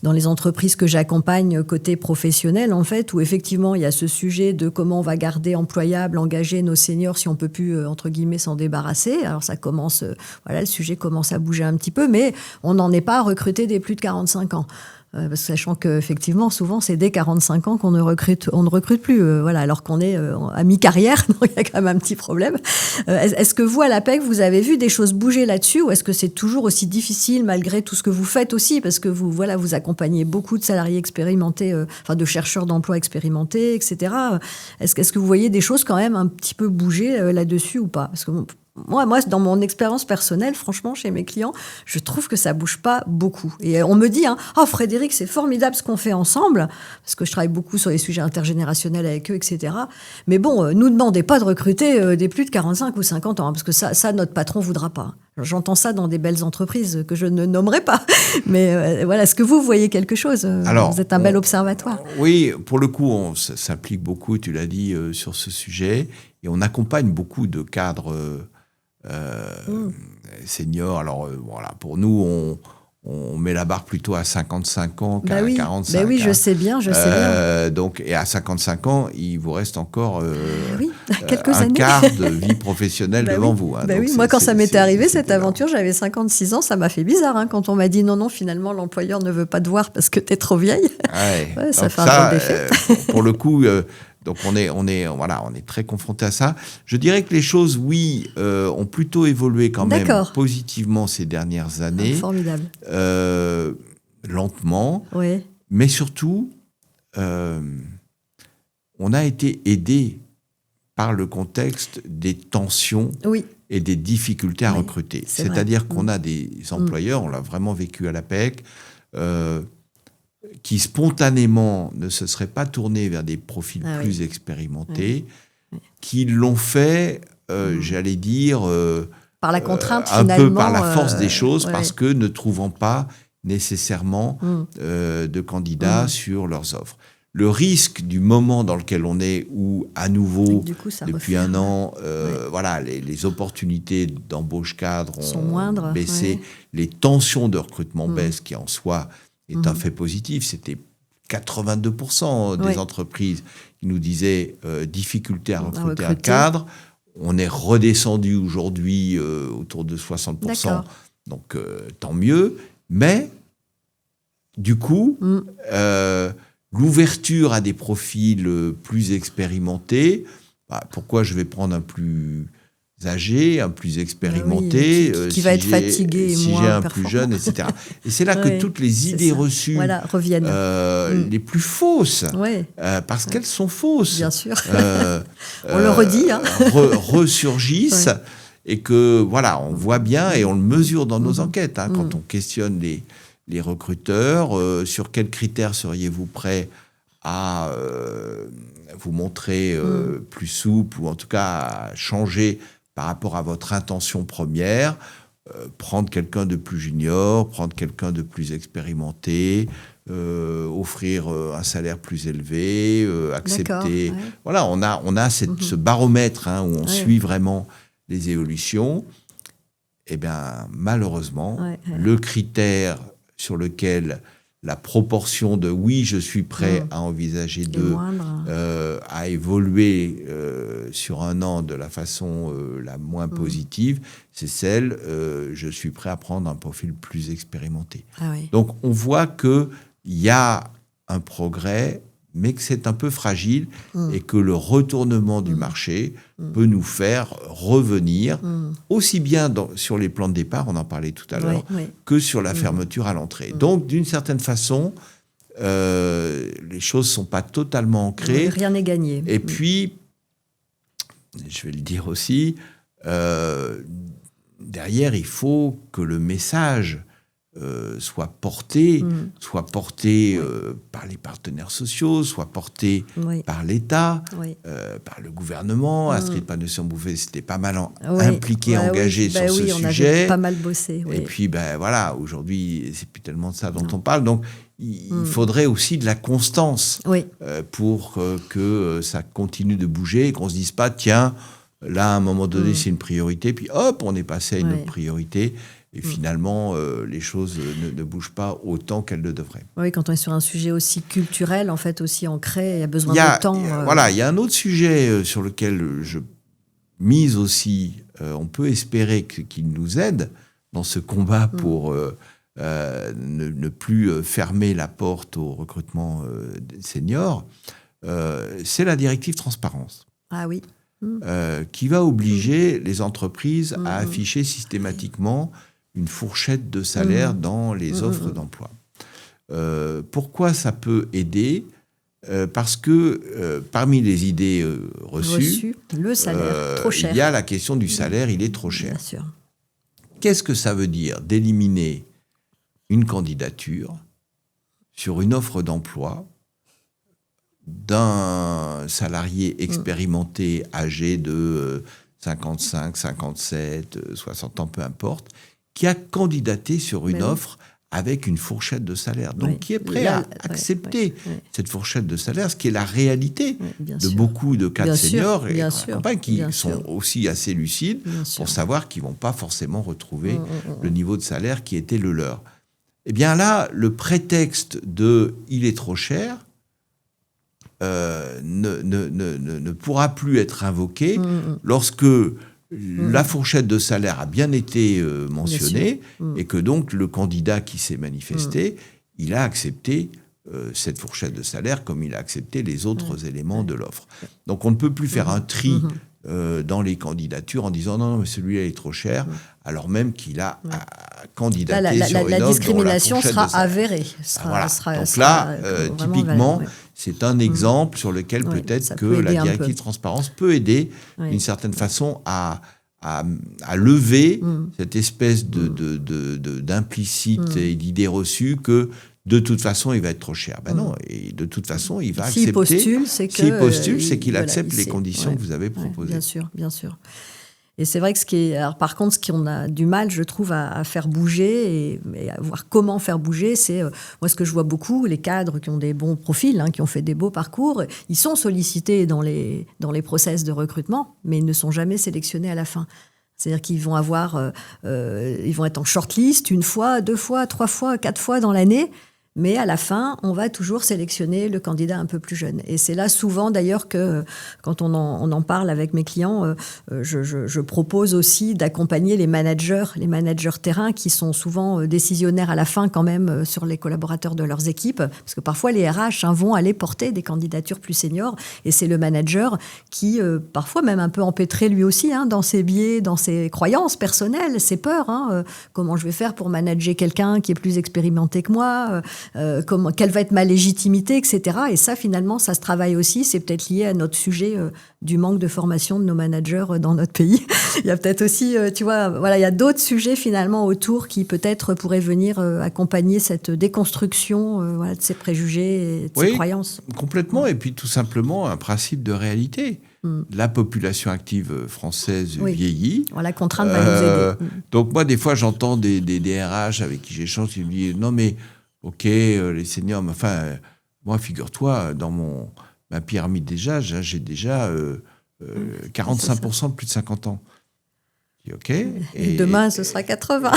dans les entreprises que j'accompagne côté professionnel, en fait, où effectivement, il y a ce sujet de comment on va garder employables, engager nos seniors si on peut plus, entre guillemets, s'en débarrasser. Alors, ça commence, le sujet commence à bouger un petit peu, mais on n'en est pas à recruter des plus de 45 ans. Parce que sachant qu'effectivement, souvent, c'est dès 45 ans qu'on ne recrute plus. Alors qu'on est à mi-carrière, donc il y a quand même un petit problème. Est-ce que vous, à l'APEC, vous avez vu des choses bouger là-dessus, ou est-ce que c'est toujours aussi difficile malgré tout ce que vous faites aussi, parce que vous accompagnez beaucoup de salariés expérimentés, de chercheurs d'emploi expérimentés, etc. Est-ce que vous voyez des choses quand même un petit peu bouger là-dessus ou pas? Parce que moi, dans mon expérience personnelle, franchement, chez mes clients, je trouve que ça bouge pas beaucoup. Et on me dit, oh Frédéric, c'est formidable ce qu'on fait ensemble, parce que je travaille beaucoup sur les sujets intergénérationnels avec eux, etc. Mais bon, nous demandez pas de recruter des plus de 45 ou 50 ans, parce que ça, notre patron voudra pas. J'entends ça dans des belles entreprises que je ne nommerai pas. Mais est-ce que vous voyez quelque chose? Alors, vous êtes un bel observatoire. Oui, pour le coup, on s'implique beaucoup, tu l'as dit, sur ce sujet. Et on accompagne beaucoup de cadres seniors. Alors, pour nous, on met la barre plutôt à 55 ans qu'à 45 ans. Oui, je sais bien. Donc, et à 55 ans, il vous reste encore quelques un années. quart de vie professionnelle devant vous. Moi, quand ça m'était arrivé, cette aventure, j'avais 56 ans, ça m'a fait bizarre. Quand on m'a dit non, finalement, l'employeur ne veut pas te voir parce que tu es trop vieille. Ça fait un drôle d'effet. Pour le coup... Donc on est très confronté à ça. Je dirais que les choses, ont plutôt évolué quand même positivement ces dernières années. Formidable. Lentement. Oui. Mais surtout, on a été aidé par le contexte des tensions et des difficultés à recruter. C'est-à-dire qu'on a des employeurs, on l'a vraiment vécu à l'APEC, qui spontanément ne se seraient pas tournés vers des profils plus expérimentés, qui l'ont fait, j'allais dire, par la contrainte, un finalement, peu par la force des choses, parce que ne trouvant pas nécessairement de candidats sur leurs offres. Le risque du moment dans lequel on est, où à nouveau, depuis un an, les opportunités d'embauche cadre ont baissé, les tensions de recrutement baissent, qui en soi est un fait positif. C'était 82% des entreprises qui nous disaient difficulté à recruter un cadre. On est redescendu aujourd'hui autour de 60%. Donc, tant mieux. Mais, du coup, l'ouverture à des profils plus expérimentés, pourquoi je vais prendre un plus âgé, un plus expérimenté, qui va être fatigué et si moins j'ai un performant. Plus jeune, etc. Et c'est là que toutes les idées reçues reviennent. Les plus fausses, parce qu'elles sont fausses. Bien sûr. On le redit. Ressurgissent et que, on voit bien et on le mesure dans nos enquêtes. Quand on questionne les recruteurs, sur quels critères seriez-vous prêts à vous montrer plus souple ou en tout cas à changer par rapport à votre intention première, prendre quelqu'un de plus junior, prendre quelqu'un de plus expérimenté, offrir un salaire plus élevé, accepter... Voilà, on a ce baromètre où on suit vraiment les évolutions. Eh bien, malheureusement, le critère sur lequel la proportion de je suis prêt à envisager à évoluer sur un an de la façon la moins positive, c'est celle je suis prêt à prendre un profil plus expérimenté. Donc on voit qu'il y a un progrès, mais que c'est un peu fragile et que le retournement du marché peut nous faire revenir aussi bien sur les plans de départ, on en parlait tout à l'heure, que sur la fermeture à l'entrée. Donc, d'une certaine façon, les choses ne sont pas totalement ancrées. Rien n'est gagné. Et puis, je vais le dire aussi, derrière, il faut que le message soit porté par les partenaires sociaux, soit porté par l'État, par le gouvernement. Astrid Panosyan-Bouvet s'était pas mal impliquée, engagée sur ce sujet. On avait pas mal bossé. Et puis, aujourd'hui, c'est plus tellement de ça dont on parle. Donc, il faudrait aussi de la constance pour que ça continue de bouger et qu'on se dise pas, tiens, Là, à un moment donné, c'est une priorité, puis hop, on est passé à une autre priorité. Et finalement, les choses ne bougent pas autant qu'elles le devraient. Oui, quand on est sur un sujet aussi culturel, en fait, aussi ancré, il y a besoin de temps. Voilà, il y a un autre sujet sur lequel je mise aussi. On peut espérer qu'il nous aide dans ce combat pour ne plus fermer la porte au recrutement des seniors. C'est la directive transparence. Ah oui. Qui va obliger les entreprises à afficher systématiquement une fourchette de salaire dans les offres d'emploi. Pourquoi ça peut aider ? Parce que parmi les idées reçues, le salaire, trop cher. Il y a la question du salaire, il est trop cher. Bien sûr. Qu'est-ce que ça veut dire d'éliminer une candidature sur une offre d'emploi d'un salarié expérimenté, âgé de 55, 57, 60 ans, peu importe, qui a candidaté sur une offre avec une fourchette de salaire. Donc, qui est prêt à accepter cette fourchette de salaire, ce qui est la réalité de beaucoup de cadres seniors et campagnes qui sont aussi assez lucides pour savoir qu'ils ne vont pas forcément retrouver le niveau de salaire qui était le leur. Eh bien là, le prétexte de « il est trop cher », ne pourra plus être invoqué lorsque la fourchette de salaire a bien été mentionnée et que donc le candidat qui s'est manifesté, il a accepté cette fourchette de salaire comme il a accepté les autres éléments de l'offre. Donc on ne peut plus faire un tri dans les candidatures en disant non, mais celui-là est trop cher, alors même qu'il a candidaté sur une offre. La discrimination sera avérée. Donc là, typiquement, c'est un exemple sur lequel peut-être que la directive transparence peut aider d'une certaine façon à lever cette espèce d'implicite et d'idée reçue que de toute façon, il va être trop cher. Ben non, et de toute façon, il va accepter. S'il postule, c'est qu'il accepte les conditions que vous avez proposées. Bien sûr, bien sûr. Et c'est vrai que alors, par contre, ce qu'on a du mal, je trouve, à faire bouger et à voir comment faire bouger, c'est moi ce que je vois beaucoup, les cadres qui ont des bons profils, qui ont fait des beaux parcours, ils sont sollicités dans les process de recrutement, mais ils ne sont jamais sélectionnés à la fin. C'est-à-dire qu'ils vont ils vont être en shortlist une fois, 2 fois, 3 fois, 4 fois dans l'année. Mais à la fin, on va toujours sélectionner le candidat un peu plus jeune. Et c'est là souvent d'ailleurs que, quand on en parle avec mes clients, je propose aussi d'accompagner les managers terrain qui sont souvent décisionnaires à la fin quand même sur les collaborateurs de leurs équipes. Parce que parfois les RH vont aller porter des candidatures plus seniors. Et c'est le manager qui, parfois même un peu empêtré lui aussi, dans ses biais, dans ses croyances personnelles, ses peurs. Comment je vais faire pour manager quelqu'un qui est plus expérimenté que moi ? Quelle va être ma légitimité, etc. Et ça, finalement, ça se travaille aussi. C'est peut-être lié à notre sujet du manque de formation de nos managers dans notre pays. Il y a peut-être aussi, il y a d'autres sujets finalement autour qui peut-être pourraient venir accompagner cette déconstruction de ces préjugés et de ces croyances. Complètement. Et puis tout simplement un principe de réalité. La population active française vieillit. La contrainte va nous aider. Donc moi, des fois, j'entends des RH avec qui j'échange qui me disent « Non mais, ok, les seniors, mais enfin, moi, figure-toi, dans ma pyramide des âges, j'ai déjà 45% de plus de 50 ans. » Je dis, ok. Et demain, ce sera 80.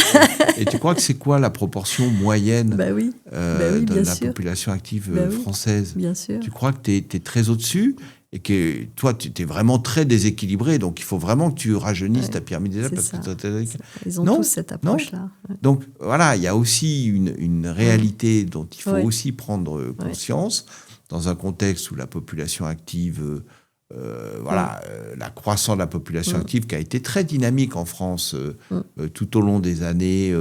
Et tu crois que c'est quoi la proportion moyenne de la population active française ? Bien sûr. Tu crois que tu es très au-dessus et que toi, tu es vraiment très déséquilibré, donc il faut vraiment que tu rajeunisses ta pyramide des âges. Ils ont tous cette approche-là. Donc voilà, il y a aussi une réalité dont il faut aussi prendre conscience dans un contexte où la population active, la croissance de la population active qui a été très dynamique en France tout au long des années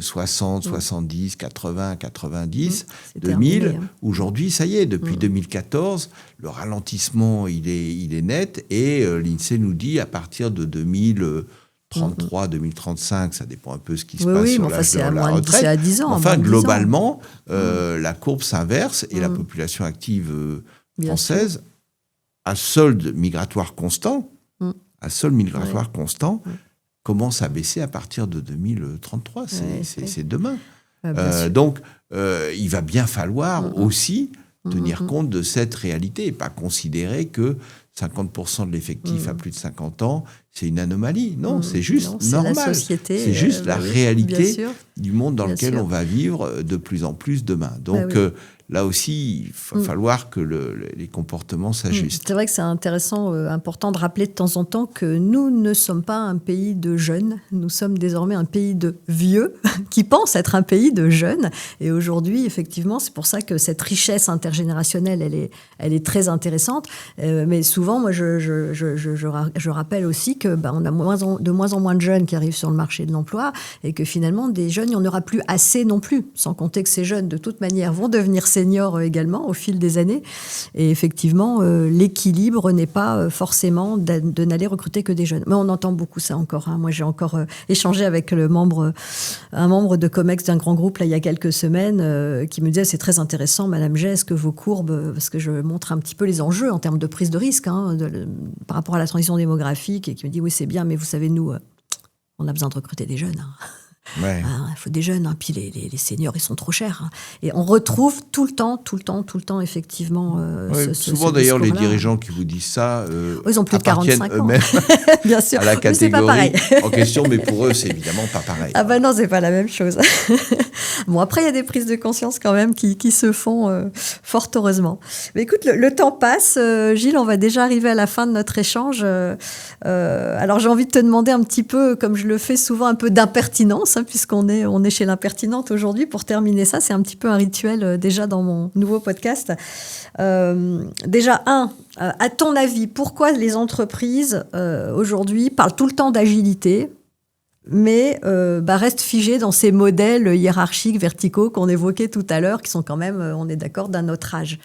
60, 70, 80, 90, 2000. Terminé, Aujourd'hui, ça y est, depuis 2014, le ralentissement, il est net et l'INSEE nous dit à partir de 2033, 2035, ça dépend un peu ce qui se passe sur l'âge de la retraite. C'est à 10 ans. Enfin, globalement, la courbe s'inverse et la population active française, à solde migratoire constant, commence à baisser à partir de 2033. C'est demain. Donc, il va bien falloir aussi tenir compte de cette réalité et pas considérer que 50% de l'effectif à plus de 50 ans, c'est une anomalie. Non, c'est juste normal. La société, c'est juste la réalité du monde dans lequel sûr. on va vivre de plus en plus demain. Donc là aussi, il va falloir que les comportements s'ajustent. C'est vrai que c'est intéressant, important de rappeler de temps en temps que nous ne sommes pas un pays de jeunes. Nous sommes désormais un pays de vieux qui pense être un pays de jeunes. Et aujourd'hui, effectivement, c'est pour ça que cette richesse intergénérationnelle, elle est très intéressante. Mais souvent, moi, je rappelle aussi que on a de moins en moins de jeunes qui arrivent sur le marché de l'emploi et que finalement, des jeunes, il n'y en aura plus assez non plus. Sans compter que ces jeunes, de toute manière, vont devenir seniors également au fil des années. Et effectivement, l'équilibre n'est pas forcément de n'aller recruter que des jeunes. Mais on entend beaucoup ça encore. Moi, j'ai encore échangé avec un membre de COMEX d'un grand groupe là, il y a quelques semaines qui me disait c'est très intéressant, Madame Jay, est-ce que vos courbes, parce que je montre un petit peu les enjeux en termes de prise de risque par rapport à la transition démographique, et qui me dit oui, c'est bien, mais vous savez, nous, on a besoin de recruter des jeunes. Ouais. Il faut des jeunes, puis les seniors, ils sont trop chers. Et on retrouve tout le temps, effectivement, souvent d'ailleurs, les dirigeants qui vous disent ça ils ont plus de 45 ans. eux-mêmes Bien sûr. à la Mais c'est pas catégorie pareil. en question, mais pour eux, c'est évidemment pas pareil. Ah ben non, c'est pas la même chose. Bon, après, il y a des prises de conscience quand même qui se font fort heureusement. Mais écoute, le temps passe. Gilles, on va déjà arriver à la fin de notre échange. Alors, j'ai envie de te demander un petit peu, comme je le fais souvent, un peu d'impertinence, puisqu'on est chez l'impertinente aujourd'hui. Pour terminer ça, c'est un petit peu un rituel déjà dans mon nouveau podcast. Déjà, à ton avis, pourquoi les entreprises aujourd'hui parlent tout le temps d'agilité, mais restent figées dans ces modèles hiérarchiques, verticaux qu'on évoquait tout à l'heure, qui sont quand même, on est d'accord, d'un autre âge.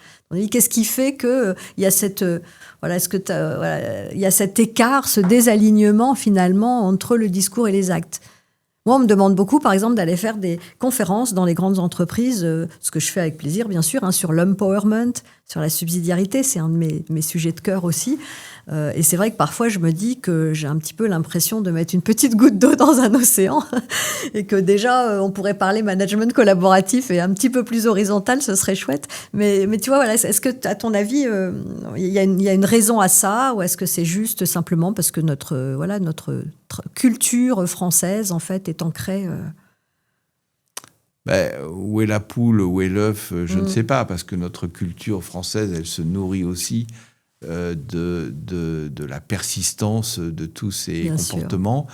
Qu'est-ce qui fait qu'il y a il y a cet écart, ce désalignement finalement entre le discours et les actes? Moi, on me demande beaucoup, par exemple, d'aller faire des conférences dans les grandes entreprises, ce que je fais avec plaisir, bien sûr, sur l'empowerment, sur la subsidiarité, c'est un de mes sujets de cœur aussi. Et c'est vrai que parfois, je me dis que j'ai un petit peu l'impression de mettre une petite goutte d'eau dans un océan et que déjà, on pourrait parler management collaboratif et un petit peu plus horizontal, ce serait chouette. Mais tu vois, voilà, est-ce que, à ton avis, il y a une raison à ça, ou est-ce que c'est juste simplement parce que notre culture française, en fait, est ancrée où est la poule, où est l'œuf, je ne sais pas, parce que notre culture française, elle se nourrit aussi de la persistance de tous ces Bien comportements.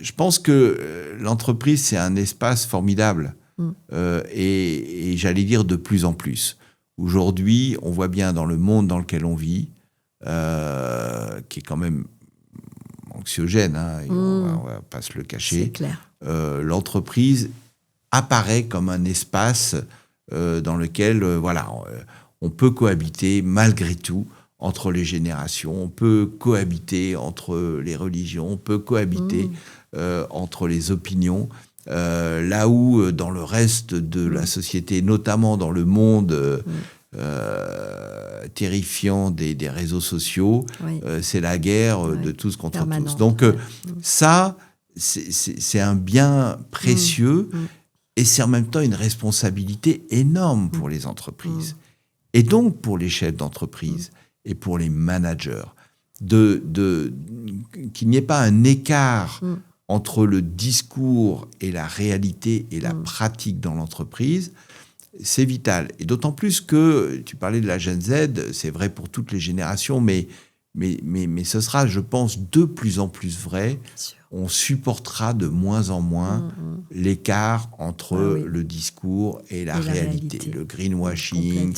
Je pense que l'entreprise, c'est un espace formidable et j'allais dire de plus en plus. Aujourd'hui, on voit bien dans le monde dans lequel on vit, qui est quand même anxiogène, on va pas se le cacher. C'est clair. L'entreprise apparaît comme un espace dans lequel on peut cohabiter malgré tout entre les générations, on peut cohabiter entre les religions, on peut cohabiter entre les opinions, là où dans le reste de la société, notamment dans le monde terrifiant des réseaux sociaux, c'est la guerre de tous contre tous. Donc ça, c'est un bien précieux et c'est en même temps une responsabilité énorme pour les entreprises et donc pour les chefs d'entreprise et pour les managers, qu'il n'y ait pas un écart entre le discours et la réalité et la pratique dans l'entreprise. C'est vital. Et d'autant plus que, tu parlais de la Gen Z, c'est vrai pour toutes les générations, mais ce sera, je pense, de plus en plus vrai. On supportera de moins en moins l'écart entre le discours et la réalité. Le greenwashing,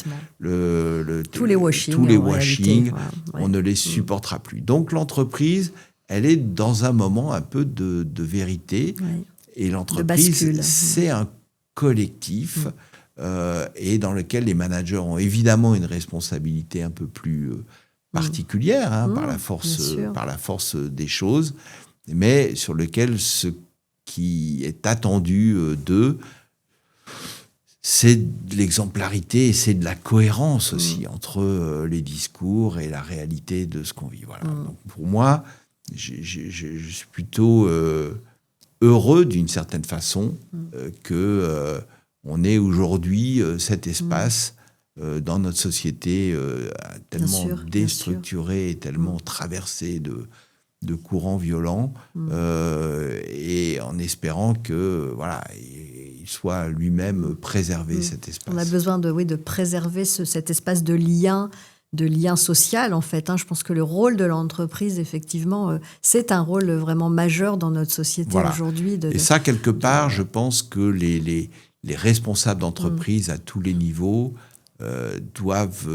tous les washing, on ne les supportera plus. Donc l'entreprise, elle est dans un moment un peu de vérité. Et l'entreprise, c'est un collectif et dans lequel les managers ont évidemment une responsabilité un peu plus particulière par la force des choses, mais sur lequel ce qui est attendu d'eux, c'est de l'exemplarité et c'est de la cohérence aussi entre les discours et la réalité de ce qu'on vit. Voilà. Donc pour moi, je suis plutôt heureux d'une certaine façon qu'on ait aujourd'hui cet espace dans notre société tellement sûr, déstructurée et tellement traversée de courants violents, et en espérant que voilà, il soit lui-même préservé cet espace. On a besoin de préserver cet espace de lien social, en fait. Je pense que le rôle de l'entreprise, effectivement, c'est un rôle vraiment majeur dans notre société aujourd'hui. Et ça, quelque part, je pense que les responsables d'entreprise à tous les niveaux doivent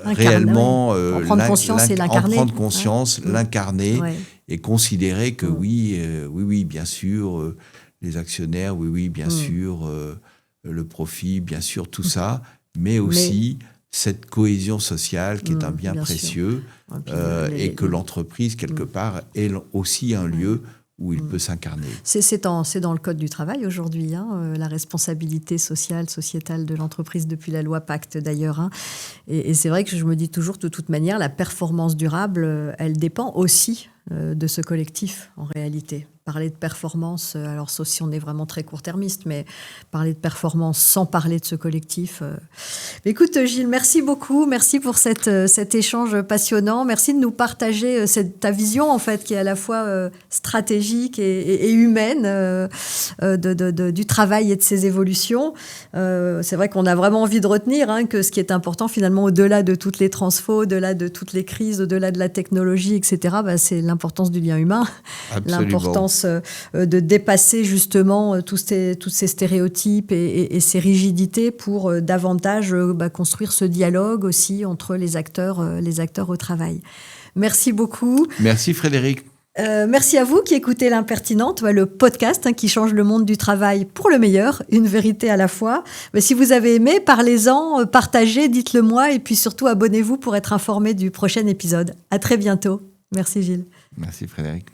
réellement en prendre conscience et l'incarner. En prendre conscience, l'incarner et considérer que oui, bien sûr, les actionnaires, oui, bien sûr, le profit, bien sûr, tout ça, mais aussi cette cohésion sociale qui est un bien précieux et que l'entreprise, quelque part, est aussi un lieu où il peut s'incarner. C'est dans le Code du travail aujourd'hui, la responsabilité sociale, sociétale de l'entreprise depuis la loi Pacte d'ailleurs. Et c'est vrai que je me dis toujours, de toute manière, la performance durable, elle dépend aussi de ce collectif en réalité. Parler de performance, alors sauf si on est vraiment très court-termiste, mais parler de performance sans parler de ce collectif. Écoute Gilles, merci beaucoup, merci pour cet échange passionnant, merci de nous partager ta vision en fait qui est à la fois stratégique et humaine du travail et de ses évolutions. C'est vrai qu'on a vraiment envie de retenir que ce qui est important finalement au-delà de toutes les transfos, au-delà de toutes les crises, au-delà de la technologie, etc., c'est l'importance du lien humain. Absolument. L'importance de dépasser justement tous ces stéréotypes et ces rigidités pour davantage construire ce dialogue aussi entre les acteurs au travail. Merci beaucoup. Merci Frédéric. Merci à vous qui écoutez L'Impertinente, le podcast qui change le monde du travail pour le meilleur, une vérité à la fois. Mais si vous avez aimé, parlez-en, partagez, dites-le moi et puis surtout abonnez-vous pour être informé du prochain épisode. À très bientôt. Merci Gilles. Merci Frédéric.